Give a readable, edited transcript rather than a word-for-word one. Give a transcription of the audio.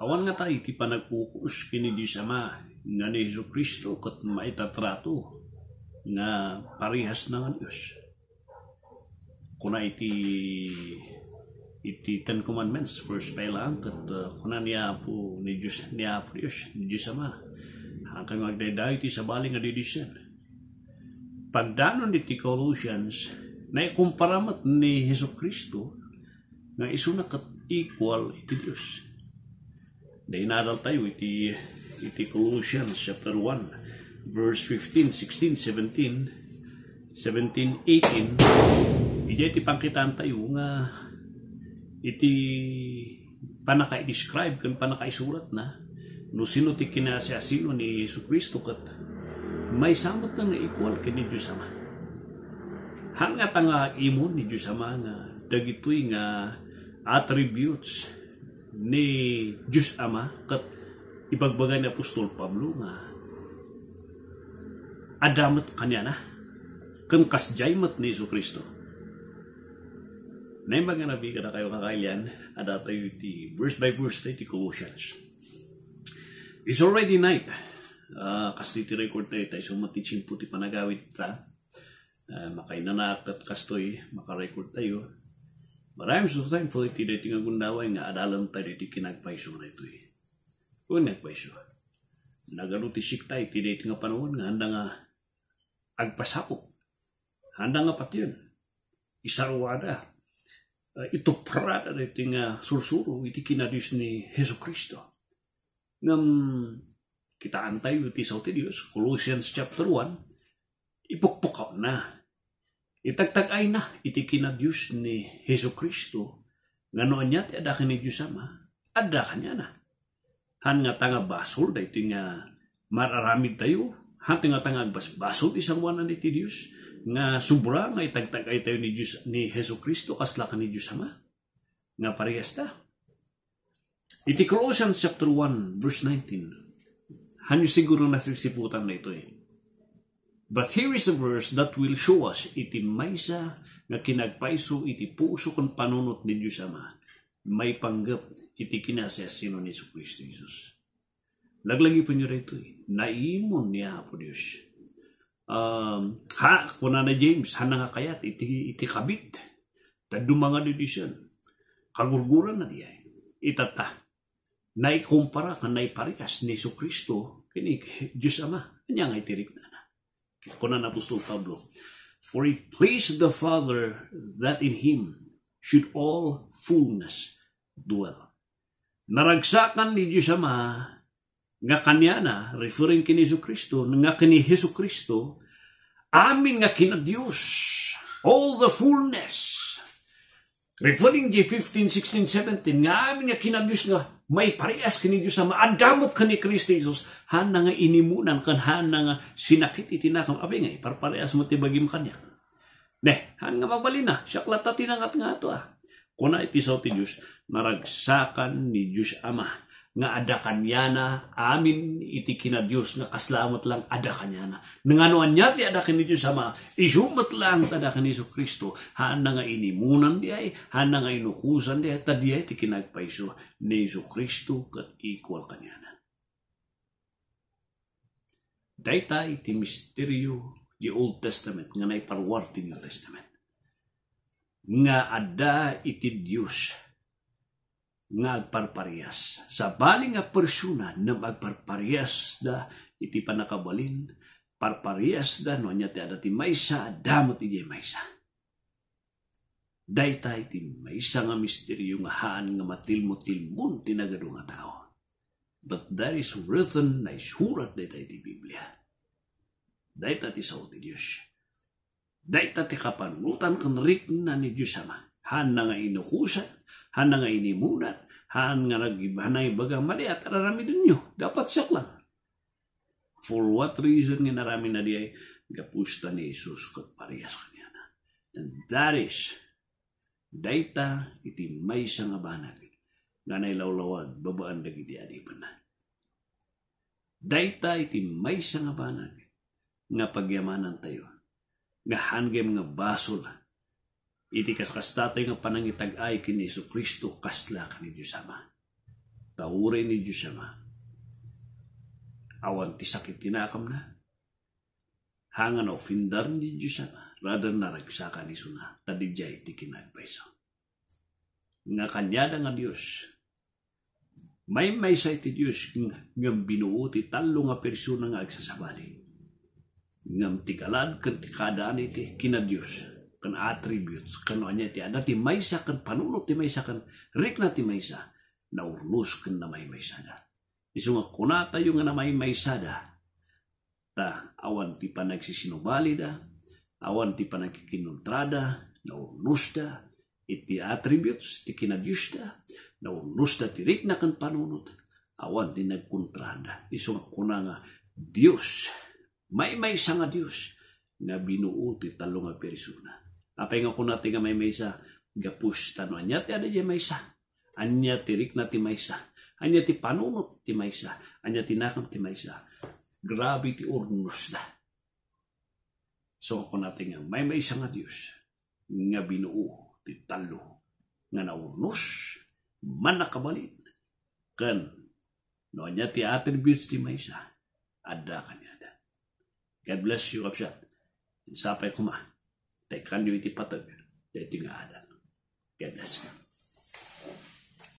Awan nga tayo, iti panagpukus kini Diyos Ama nga ni Hesus Kristo kat maitatrato nga parihas na nga Diyos. Kuna iti Ten Commandments, first pa lang, kat kuna niya po ni Diyos, ni Diyos Ama. Hanggang magdayday iti sabali nga didisyan. Pagdanon iti Colossians, na ikumparamat ni Hesus Kristo nga isuna kat equal iti Diyos. Dahil nadal tayo iti Colossians chapter 1 verse 15, 16, 17, 18. Iti pangkitaan tayo nga iti panaka-describe kan panaka-isurat na no sino ti kinasasino ni Hesus Kristo kat may samot na equal kini Diyos Ama. Hangat nga imon ni Diyos Ama nga dagitoy nga attributes ni Diyos Ama kat ibagbaga ni Apostol Pablo nga adamat kanya na kan kasjaymat ni Hesus Kristo. Na yung mga nabi ka na kayo kakailan ada tayo iti verse by verse tayo iti Colossians. It's already night. Kasi iti record tayo sumatichin puti panagawid ta. Makainanakat kastoy makarecord tayo. But I'm so thankful iti dati nga gundaway nga adalan tayo iti kinagpaiso na ito eh. Kung nagpaiso. Nagalutisik tayo iti dati nga panahon nga handa nga agpasapok. Handa nga pati yun. Isarwada. Ito prada iti nga sursuro iti kinadiyos ni Hesus Kristo. Ngam kitaan tayo iti sa Diyos, Colossians chapter 1, ipukpukaw na. Itagtagay na iti kinadiyos ni Hesus Kristo nga noon niya ti adakan ni Diyos Ama, adakan niya na. Han nga tanga basol, da iti nga mararamid tayo, han nga tanga basol isang wanan iti Diyos, nga subra nga itagtagay tayo ni Hesus Kristo kasla ka ni Diyos Ama, nga parehas ta. Iti Colossians chapter 1 verse 19, hanyo siguro nasisiputan na ito eh. But here is a verse that will show us iti maysa nga kinagpaiso iti puso kon panunot ni Diyos Ama. May panggap iti kinasasino ni Kristo Jesus. Laglagi po nyo rito eh. Naimon niya po Diyos. Kuna na James, hana nga kayat iti kabit. Tadumanga ni Diyos yan. Kagurguran na diya. Itata. Naikumpara ka naiparikas ni Kristo kini Diyos Ama. Kanya nga itirik na. Kuna na Apostol Pablo, for it pleased the Father that in Him should all fullness dwell. Naragsakan ni Diyos Ama nga kanya na, referring kini Hesus Kristo, nga kini Hesus Kristo, amin nga kina Diyos, all the fullness. Referring di 15, 16, 17, nga amin nga kina Diyos nga, may parehas kini Diyos Ama, adamot kani Kristo Jesus, hana nga inimunan kan, hana nga sinakit itinakam, abay nga, iparparehas mo tibagim kanya. Neh, hana nga mabalin na, siyaklata tinangat nga ito ah. Kuna itisaw ti Diyos, naragsakan ni Diyos Ama, nga adakan niya na, amin iti kina Diyos, nga kaslamat lang adakan niya na. Nanganuan niya ti adakan ni Diyos Ama, isumat lang adakan ni Hesus Kristo, hana nga inimunan diay, hana nga inukusan diay, tadiay ti kinagpaiso ni Hesus Kristo kat equal kanya na. Dayta iti misteryo di Old Testament, nga naiparwar ti New Testament. Nga ada iti Diyos, nga agparpariyas. Sa bali nga persona na magparpariyas da iti panakabalin, parpariyas da no niya ti ada ti maysa, damot iti maysa. Dayta iti maysa nga misteryo nga haan nga matilmo-tilmon tinagado nga tao. But that is written na isurat dayta iti Biblia. Dayta ti sao ti Diyos. Dayta ti kapanutan kan rikna ni Diyos Ama. Han na nga inukusan, han na nga inimunan, han nga nag-ibanay baga mali at ararami din nyo. Dapat siyak lang. For what reason nga narami na di ay gapusta ni Jesus kat parehas kanya na. And that is, dayta iti maysa nga banag nga nailawlawag babaan dagiti adipan na. Dayta iti maysa nga banag nga pagyamanan tayo. Nga hanggem nga basol iti kaskastatoy nga panangitag-ay kini Jesu Kristo kasla kani Diyos Ama. tauray ni Diyos Ama. Awan ti sakit tinakam na. Hangan o findar ni Diyos Ama. Rather na ragsaka ni Suna. Tadijay ti kinagpaiso. Nga kanyada nga Diyos. May sa iti Diyos nga binuo ti talo nga persona nga agsasabali. Ngam tigalad kan ti kadaan iti kina Diyos. Kan attributes. Kan anya ti ada ti maysa kan panunot ti maysa kan rik na ti maysa. Naurnos kan na may maysada. Iso nga kunata yung nga na may maysada. Ta awan ti panagsisinubali da. Awan ti panagkikinuntrada. Naurnos da. Iti attributes ti kina Diyos da. Naurnos da ti rik na kan panunot. Awan ti nagkontrada. Iso nga kuna nga Diyos. May maysa nga Diyos. Nga binuo ti talo nga persona. Apay nga kunati nga may maysa. Gapus tano. Anya ti ada dyan maysa. Anya ti rik na ti maysa. Anya ti panunot ti maysa. Anya ti nakam ti maysa. Grabe ti urnos da. So ako natin nga, may maysa nga Diyos. Nga binuo ti talo. Nga naurnos. Man nakabalin. Kan. No, anya ti attributes ti maysa. Ada kanya da. God bless you, Kapsat. Sapay kuma. Tekan nyo iti patag. Dito nga ada. God bless you.